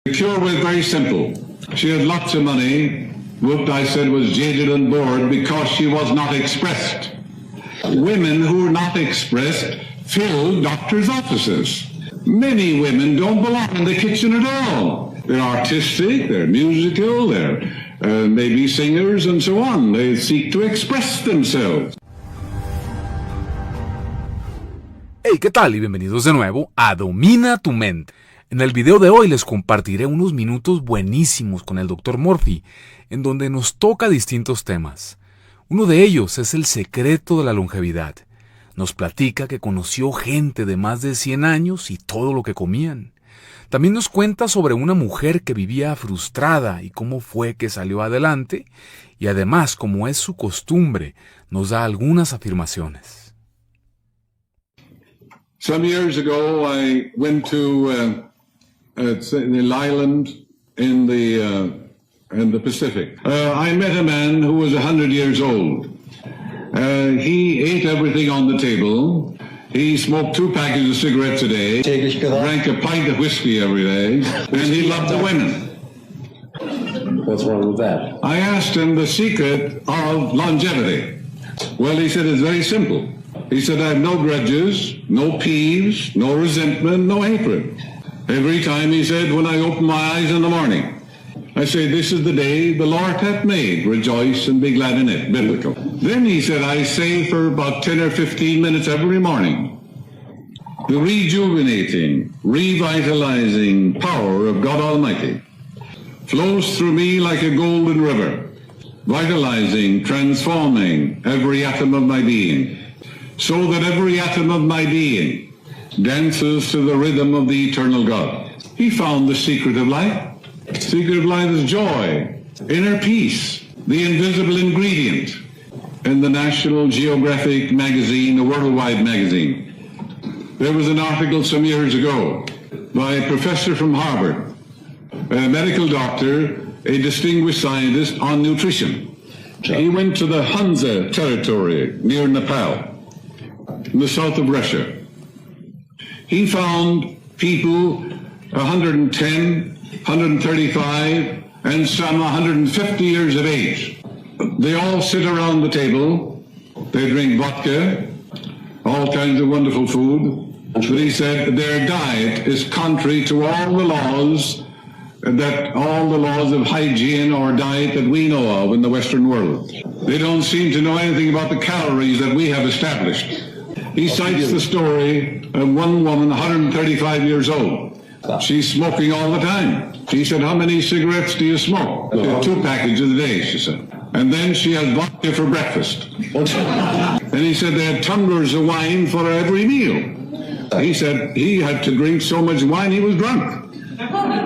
The cure was very simple. She had lots of money, what I said was jaded and bored because she was not expressed. Women who are not expressed fill doctors' offices. Many women don't belong in the kitchen at all. They're artistic, they're musical, they're maybe singers and so on. They seek to express themselves. Hey, ¿qué tal? Y bienvenidos de nuevo a Domina tu mente. En el video de hoy les compartiré unos minutos buenísimos con el Dr. Murphy, en donde nos toca distintos temas. Uno de ellos es el secreto de la longevidad. Nos platica que conoció gente de más de 100 años y todo lo que comían. También nos cuenta sobre una mujer que vivía frustrada y cómo fue que salió adelante. Y además, como es su costumbre, nos da algunas afirmaciones. Some years ago, I went to an island in the Pacific. I met a man who was 100 years old. He ate everything on the table. He smoked 2 packages of cigarettes a day, drank a pint of whiskey every day, and he loved the women. What's wrong with that? I asked him the secret of longevity. Well, he said it's very simple. He said, I have no grudges, no peeves, no resentment, no hatred. Every time, he said, when I open my eyes in the morning, I say, this is the day the Lord hath made. Rejoice and be glad in it. Biblical. Then he said, I say for about 10 or 15 minutes every morning, the rejuvenating, revitalizing power of God Almighty flows through me like a golden river, vitalizing, transforming every atom of my being, so that every atom of my being dances to the rhythm of the eternal God. He found the secret of life. The secret of life is joy, inner peace, the invisible ingredient. In the National Geographic magazine, a worldwide magazine, there was an article some years ago by a professor from Harvard, a medical doctor, a distinguished scientist on nutrition. He went to the Hunza territory near Nepal, in the south of Russia. He found people 110, 135, and some 150 years of age. They all sit around the table, they drink vodka, all kinds of wonderful food, but he said their diet is contrary to all the laws of hygiene or diet that we know of in the Western world. They don't seem to know anything about the calories that we have established. He cites the story of one woman, 135 years old. She's smoking all the time. He said, how many cigarettes do you smoke? 2 packages a day, she said. And then she has vodka for breakfast. And he said they had tumblers of wine for every meal. He said he had to drink so much wine he was drunk.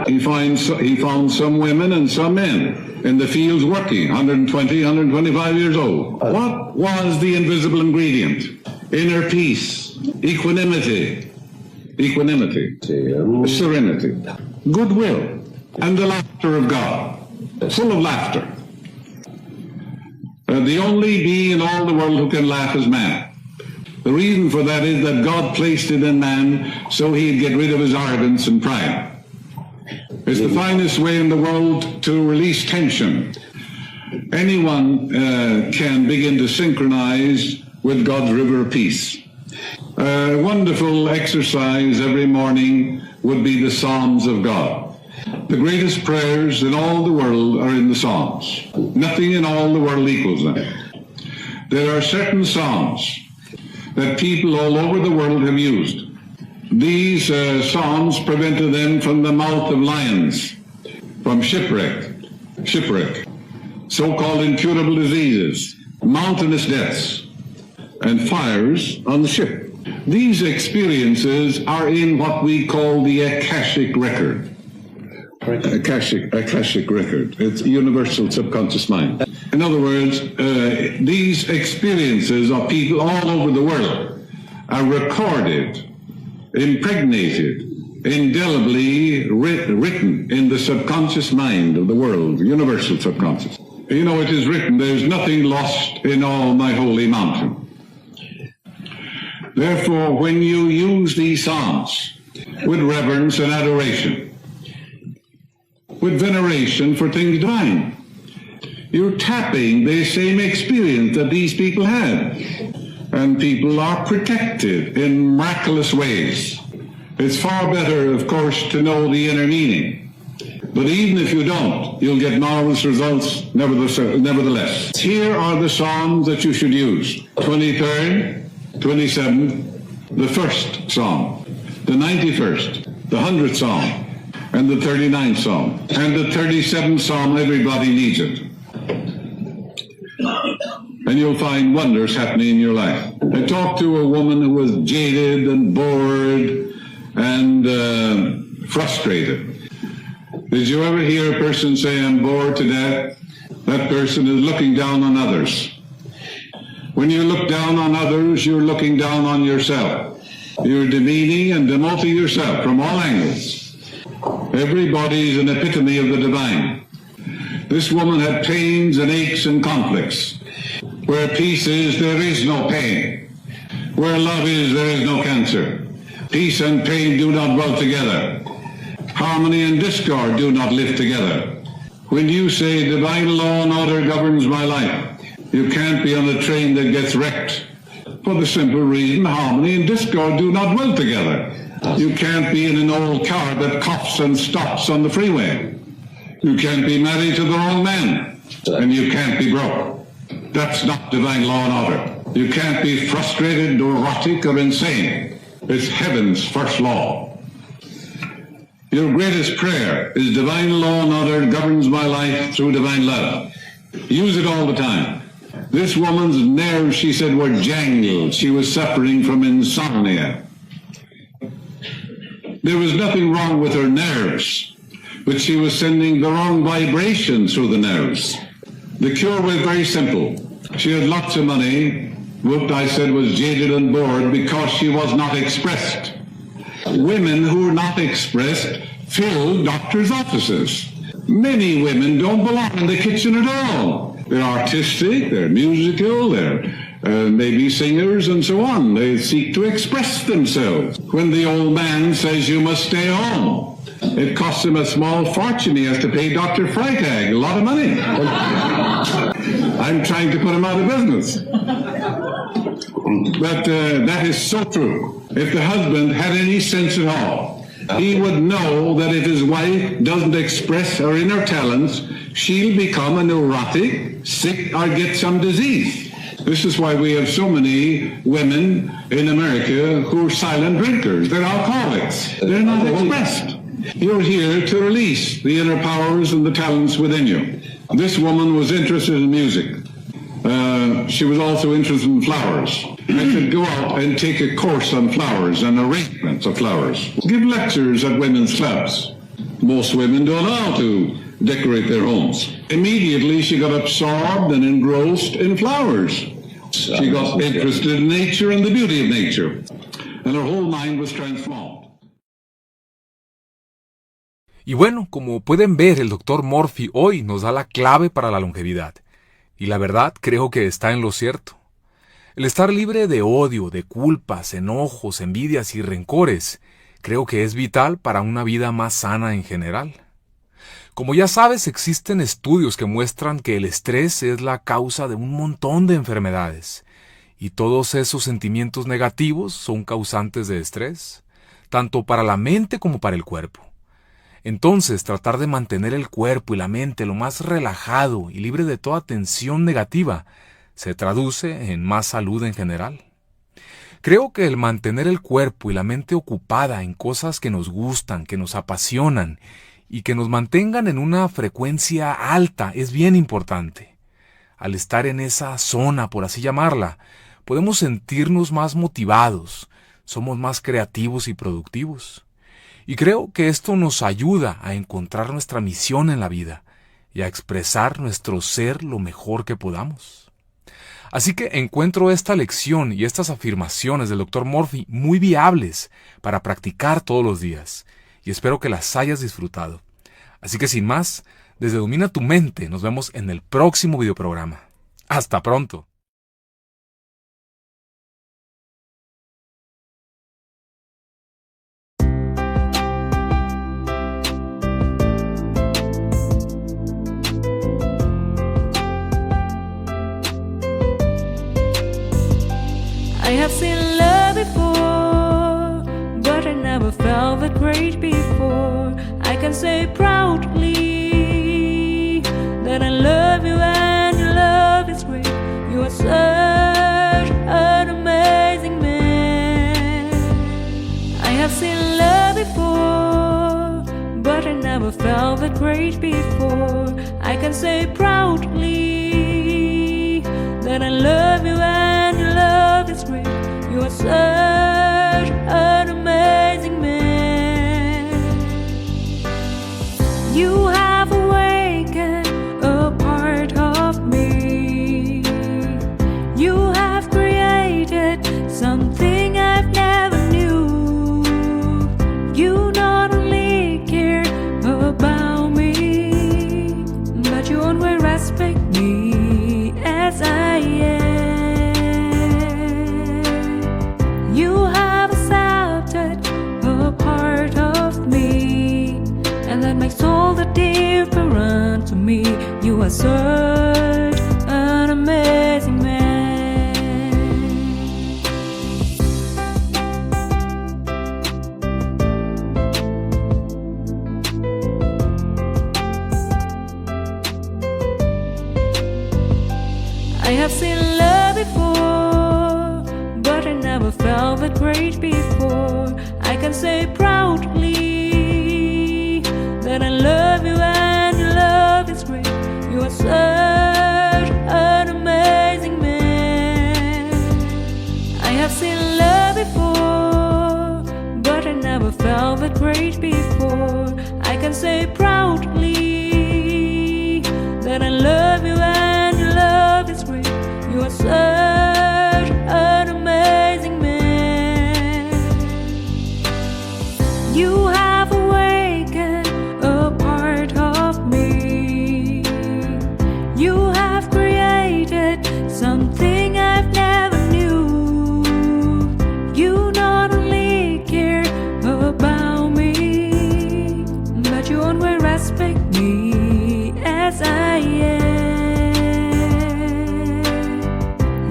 He found some women and some men in the fields working, 120, 125 years old. What was the invisible ingredient? Inner peace, equanimity, serenity, goodwill, and the laughter of God, full of laughter. The only being in all the world who can laugh is man. The reason for that is that God placed it in man so he'd get rid of his arrogance and pride. It's the finest way in the world to release tension. Anyone can begin to synchronize with God's river of peace. A wonderful exercise every morning would be the Psalms of God. The greatest prayers in all the world are in the Psalms. Nothing in all the world equals them. There are certain Psalms that people all over the world have used. These Psalms prevented them from the mouth of lions, from shipwreck, so-called incurable diseases, mountainous deaths, and fires on the ship. These experiences are in what we call the Akashic record. Akashic record. It's universal subconscious mind. In other words, these experiences of people all over the world are recorded, impregnated, indelibly written in the subconscious mind of the world, universal subconscious. You know, it is written, there's nothing lost in all my holy mountain. Therefore, when you use these Psalms with reverence and adoration, with veneration for things divine. You're tapping the same experience that these people had. And people are protected in miraculous ways. It's far better, of course, to know the inner meaning. But even if you don't, you'll get marvelous results nevertheless. Here are the Psalms that you should use. 23rd, 27th, the 1st Psalm, the 91st, the 100th Psalm, and the 39th Psalm. And the 37th Psalm, everybody needs it. And you'll find wonders happening in your life. I talked to a woman who was jaded and bored and frustrated. Did you ever hear a person say, I'm bored to death? That person is looking down on others. When you look down on others, you're looking down on yourself. You're demeaning and demoting yourself from all angles. Everybody is an epitome of the divine. This woman had pains and aches and conflicts. Where peace is, there is no pain. Where love is, there is no cancer. Peace and pain do not dwell together. Harmony and discord do not live together. When you say divine law and order governs my life, you can't be on a train that gets wrecked. For the simple reason harmony and discord do not dwell together. You can't be in an old car that coughs and stops on the freeway. You can't be married to the wrong man, and you can't be broke. That's not divine law and order. You can't be frustrated, neurotic, or insane. It's heaven's first law. Your greatest prayer is divine law and order governs my life through divine love. Use it all the time. This woman's nerves, she said, were jangled. She was suffering from insomnia. There was nothing wrong with her nerves, but she was sending the wrong vibration through the nerves. The cure was very simple. She had lots of money, what I said was jaded and bored because she was not expressed. Women who are not expressed fill doctors' offices. Many women don't belong in the kitchen at all. They're artistic, they're musical, they're maybe singers and so on. They seek to express themselves. When the old man says you must stay home, it costs him a small fortune. He has to pay Dr. Freitag a lot of money. I'm trying to put him out of business. But that is so true. If the husband had any sense at all, he would know that if his wife doesn't express her inner talents, she'll become a neurotic, sick, or get some disease. This is why we have so many women in America who are silent drinkers. They're alcoholics. They're not expressed. You're here to release the inner powers and the talents within you. This woman was interested in music. She was also interested in flowers. I could go out and take a course on flowers and arrangements of flowers. Give lectures at women's clubs. Most women don't know how to decorate their homes. Immediately she got absorbed and engrossed in flowers. She got interested in nature and the beauty of nature. And her whole mind was transformed. Y bueno, como pueden ver, el Dr. Murphy hoy nos da la clave para la longevidad. Y la verdad, creo que está en lo cierto. El estar libre de odio, de culpas, enojos, envidias y rencores, creo que es vital para una vida más sana en general. Como ya sabes, existen estudios que muestran que el estrés es la causa de un montón de enfermedades. Y todos esos sentimientos negativos son causantes de estrés, tanto para la mente como para el cuerpo. Entonces, tratar de mantener el cuerpo y la mente lo más relajado y libre de toda tensión negativa se traduce en más salud en general. Creo que el mantener el cuerpo y la mente ocupada en cosas que nos gustan, que nos apasionan y que nos mantengan en una frecuencia alta es bien importante. Al estar en esa zona, por así llamarla, podemos sentirnos más motivados, somos más creativos y productivos. Y creo que esto nos ayuda a encontrar nuestra misión en la vida y a expresar nuestro ser lo mejor que podamos. Así que encuentro esta lección y estas afirmaciones del Dr. Murphy muy viables para practicar todos los días, y espero que las hayas disfrutado. Así que sin más, desde Domina tu mente nos vemos en el próximo videoprograma. ¡Hasta pronto! great before. I can say proudly that I love you and your love is great. You are such an amazing man. I have seen love before, but I never felt that great before. I can say proudly that I love you and your love is great. You are such an amazing man. You have awakened a part of me. You have created something I've never knew. You not only care about me, but you always respect me as I am. You have accepted a part of me, and that makes all the difference to me. You are such an amazing man. I have seen love before, but I never felt that great before. I can say proudly that I love you and your love is great. You are such an amazing man. I have seen love before, but I never felt that great before. I can say proudly that I love you and your love is great. You are such an amazing man. You have awakened a part of me. You have created something I've never knew. You not only care about me, but you always respect me as I am.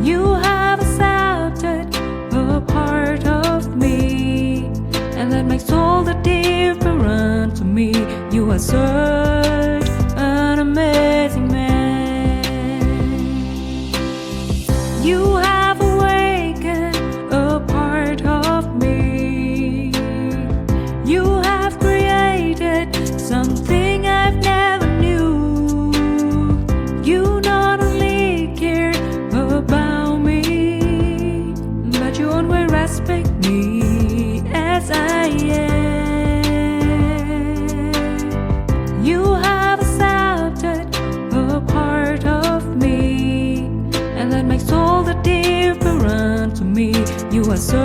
You have accepted a part of me, and that makes all the difference to me. You are such an amazing man. You have awakened a part of me. You have created something I've never knew. You not only care about me, but you always respect me as I am. You have accepted a part of me, and that makes all the difference to me. You are so